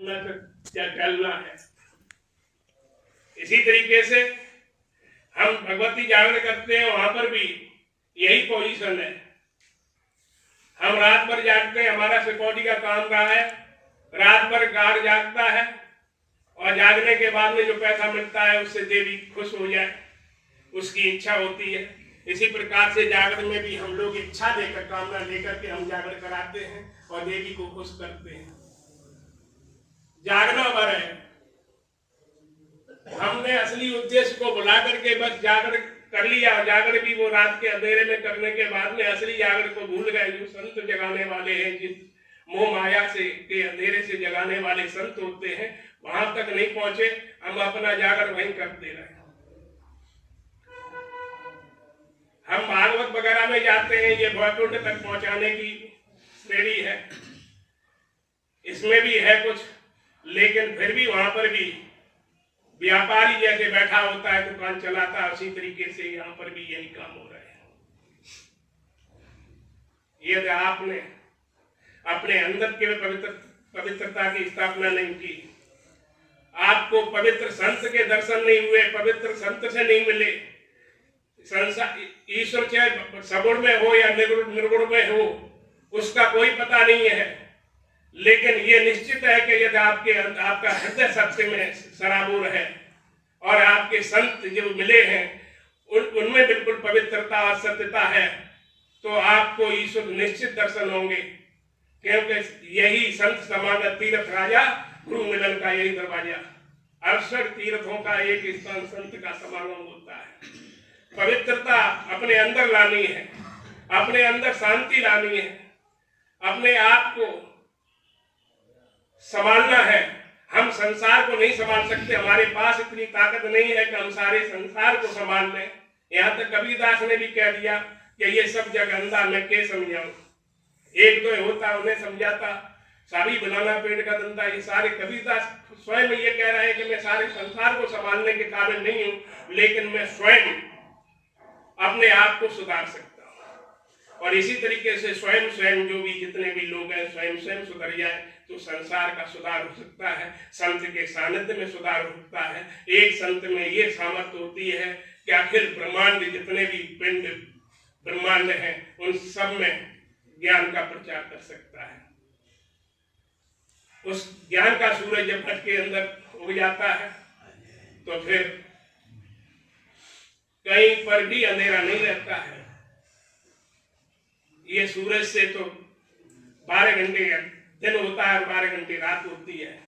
अपना चलना है। इसी तरीके से हम भगवती जागरण करते हैं, वहां पर भी यही पोजीशन है। हम रात भर जागते हैं, हमारा सिक्योरिटी का काम रहा है, रात भर गार्ड जागता है और जागने के बाद में जो पैसा मिलता है उससे देवी खुश हो जाए, उसकी इच्छा होती है। इसी प्रकार से जागरण में भी हम लोग इच्छा लेकर, कामना लेकर के हम जागरण कराते हैं और देवी को खुश करते हैं। जागना वर है, हमने असली उद्देश्य को बुला करके बस जागरण कर लिया। जागरण भी वो रात के अंधेरे में करने के बाद में असली जागरण को भूल गए। जो संत जगाने वाले हैं, जिस मोह माया से के अंधेरे से जगाने वाले संत होते हैं, वहां तक नहीं पहुंचे, हम अपना जागरण वहीं करते रहे। हम भागवत वगैरह में जाते हैं, ये वैकुंठ तक पहुंचाने की श्रेणी है, इसमें भी है कुछ, लेकिन फिर भी वहां पर भी व्यापारी जैसे बैठा होता है, दुकान चलाता है, उसी तरीके से यहाँ पर भी यही काम हो रहा है। यदि आपने अपने अंदर के पवित्रता की स्थापना नहीं की, आपको पवित्र संत के दर्शन नहीं हुए, पवित्र संत से नहीं मिले, संसार ईश्वर चाहे सगुण में हो या निर्गुण में हो, उसका कोई पता नहीं है। लेकिन ये निश्चित है कि यदि आपका हृदय सत्य में सराबोर है और आपके संत जो मिले हैं उनमें बिल्कुल पवित्रता और सत्यता है, तो आपको ईश्वर निश्चित दर्शन होंगे। क्योंकि यही संत समागत तीर्थ राजा, गुरु मिलन का यही दरवाजा। 68 तीर्थों का एक स्थान संत का समागम होता है। पवित्रता अपने अंदर लानी है, अपने अंदर शांति लानी है, अपने आप को संभालना है। हम संसार को नहीं संभाल सकते, हमारे पास इतनी ताकत नहीं है कि हम सारे संसार को संभाल लें। यहाँ तक कबीरदास ने भी कह दिया कि ये सब जग अंधा, मैं क्या समझाऊं। एक दो होता उन्हें समझाता, सारी बनाना पेड़ का धंधा, ये सारे कबीरदास स्वयं ये कह रहे हैं कि मैं सारे संसार को संभालने के काबिल नहीं हूं, लेकिन मैं स्वयं अपने आप को सुधार सकता हूं। और इसी तरीके से स्वयं जो भी जितने भी लोग हैं स्वयं सुधर जाए तो संसार का सुधार हो सकता है, संत के सानिध्य में सुधार हो सकता है। एक संत में ये सामर्थ्य होती है कि अखिल ब्रह्मांड जितने भी पिंड ब्रह्मांड हैं उन सब में ज्ञान का प्रचार कर सकता है। उस ज्ञान का सूरज जब भट के अंदर उग जाता है तो फिर कहीं पर भी अंधेरा नहीं रहता है। ये सूरज से तो 12 घंटे दिन होता है और 12 घंटे रात होती है।